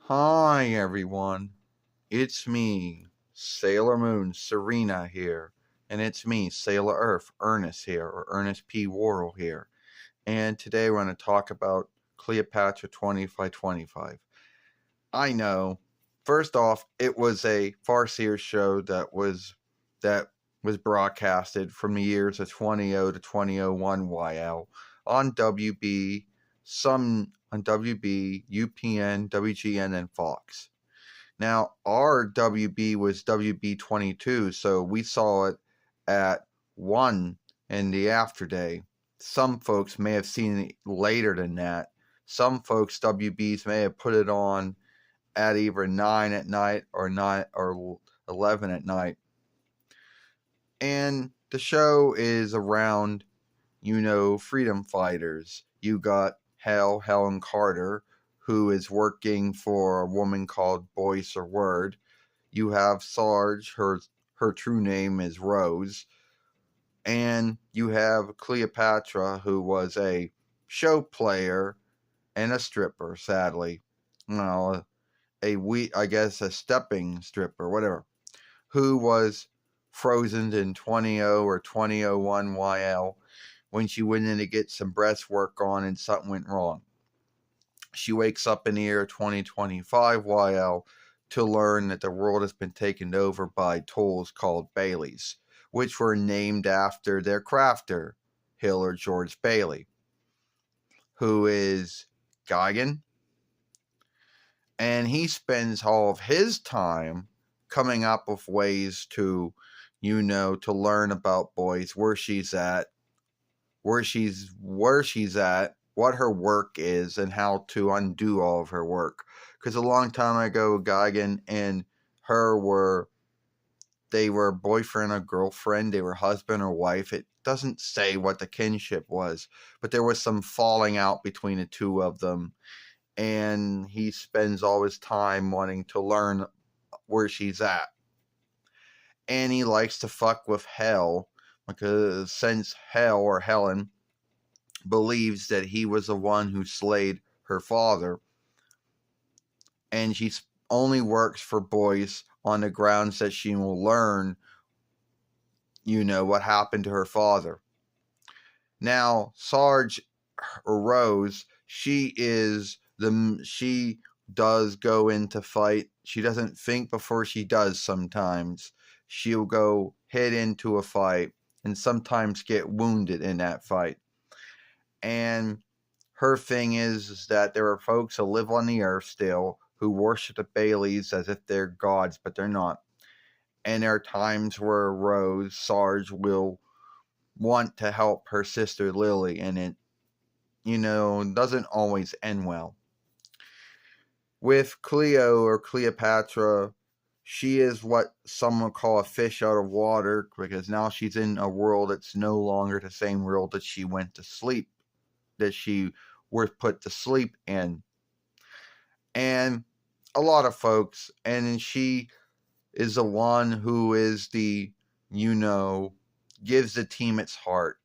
Hi everyone, it's me, Sailor Moon Serena here, and it's me, Sailor Earth Ernest here, or Ernest P. Worrell here, and today we're going to talk about Cleopatra 2525. I know, first off, it was a Farseer show that was broadcasted from the years of 2000 to 2001 YL on WB, some on WB, UPN, WGN, and Fox. Now, our WB was WB 22, so we saw it at 1 in the afterday. Some folks may have seen it later than that. Some folks, WBs, may have put it on at either 9 at night or 9 or 11 at night. And the show is around, freedom fighters. You got Helen Carter, who is working for a woman called Boyce or Word. You have Sarge, her true name is Rose. And you have Cleopatra, who was a show player and a stripper, sadly. Well, I guess a stepping stripper, whatever, who was frozen in 20 or 2001 YL when she went in to get some breast work on and something went wrong. She wakes up in the year 2025 YL to learn that the world has been taken over by tools called Baileys, which were named after their crafter, Hilliard George Bailey, who is Geigen, and he spends all of his time coming up with ways to, to learn about Boyce, where she's at, what her work is, and how to undo all of her work. Because a long time ago, Geigen and her were boyfriend or girlfriend, they were husband or wife. It doesn't say what the kinship was, but there was some falling out between the two of them, and he spends all his time wanting to learn where she's at. And he likes to fuck with Hell, because since Hell, or Helen, believes that he was the one who slayed her father, and she only works for Boyce on the grounds that she will learn, what happened to her father. Now, Sarge, or Rose, she does go into fight. She doesn't think before she does sometimes. She'll go head into a fight and sometimes get wounded in that fight. And her thing is that there are folks that live on the earth still who worship the Baileys as if they're gods, but they're not. And there are times where Sarge, will want to help her sister Lily, and it, doesn't always end well. With Cleo, or Cleopatra, she is what some would call a fish out of water, because now she's in a world that's no longer the same world that she was put to sleep in. And a lot of folks, and then she is the one who is gives the team its heart.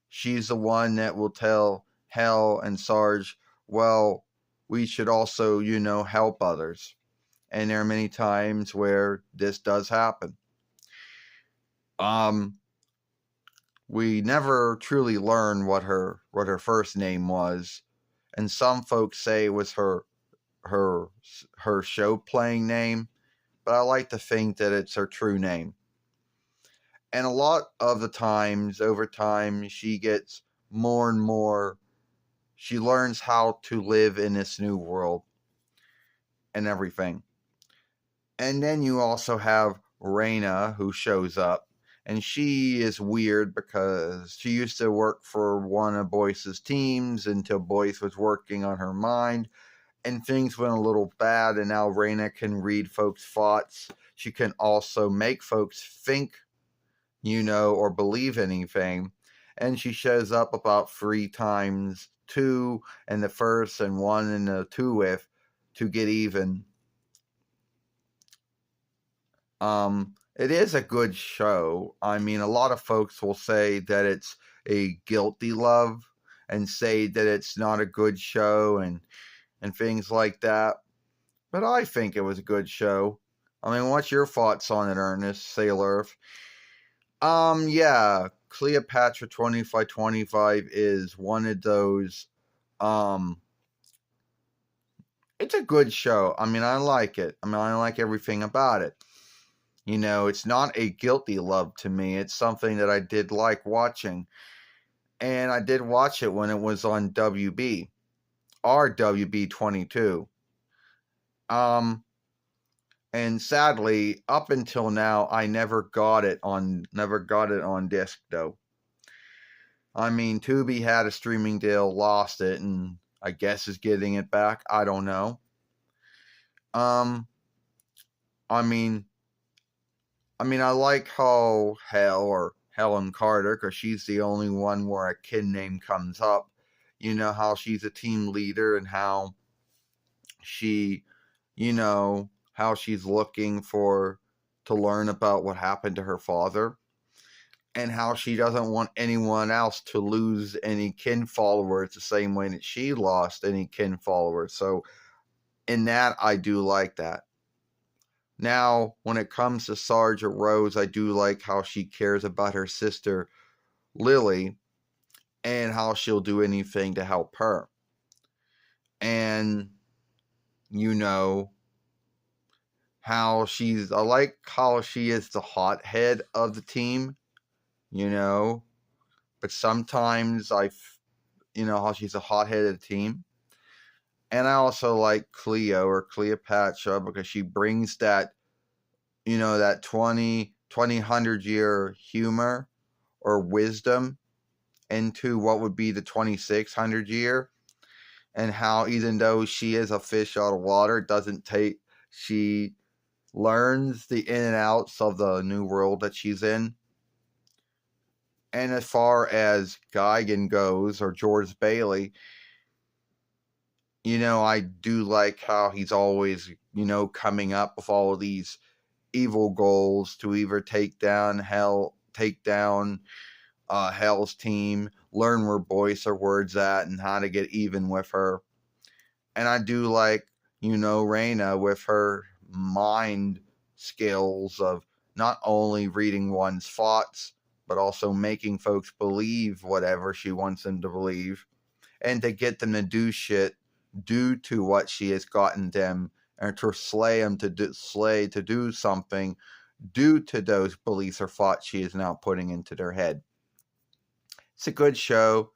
She's the one that will tell Hell and Sarge, well, we should also, help others. And there are many times where this does happen. We never truly learn what her first name was, and some folks say it was her show playing name, but I like to think that it's her true name. And a lot of the times, over time, she gets more and more. She learns how to live in this new world and everything. And then you also have Raina, who shows up. And she is weird because she used to work for one of Boyce's teams until Boyce was working on her mind. And things went a little bad, and now Raina can read folks' thoughts. She can also make folks think, or believe anything. And she shows up about 3 times, 2 in the first and 1 in the 2 with, to get even. It is a good show. I mean, a lot of folks will say that it's a guilty love and say that it's not a good show and things like that. but I think it was a good show. I mean, what's your thoughts on it, Ernest Sailor? Yeah, Cleopatra 2525 is one of those. Um, it's a good show. I mean, I like it. I mean, I like everything about it. You know, it's not a guilty love to me. It's something that I did like watching. And I did watch it when it was on WB, or WB 22. Um, and sadly, up until now, I never got it on disc though. I mean, Tubi had a streaming deal, lost it, and I guess is getting it back. I don't know. Um, I mean, I like how Helen Carter, because she's the only one where a kid name comes up. You know how she's a team leader and how she, how she's looking to learn about what happened to her father, and how she doesn't want anyone else to lose any kin followers the same way that she lost any kin followers. So in that, I do like that. Now, when it comes to Sergeant Rose, I do like how she cares about her sister Lily and how she'll do anything to help her. And you know I like how she is the hothead of the team, but sometimes how she's a hothead of the team. And I also like Cleo or Cleopatra because she brings that, that 100 year humor or wisdom into what would be the 2600 year. And how, even though she is a fish out of water, she learns the in and outs of the new world that she's in. And as far as Geigen goes, or George Bailey, I do like how he's always, coming up with all of these evil goals to either take down Hell's team, learn where Boyce or Word's at, and how to get even with her. And I do like, Raina with her mind skills of not only reading one's thoughts, but also making folks believe whatever she wants them to believe, and to get them to do shit due to what she has gotten them, and to to do something due to those beliefs or thoughts she is now putting into their head. It's a good show.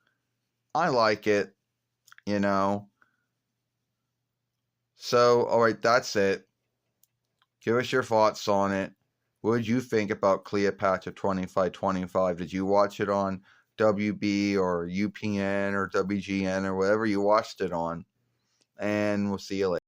I like it, So, alright, that's it. Give us your thoughts on it. What did you think about Cleopatra 2525? Did you watch it on WB or UPN or WGN or whatever you watched it on? And we'll see you later.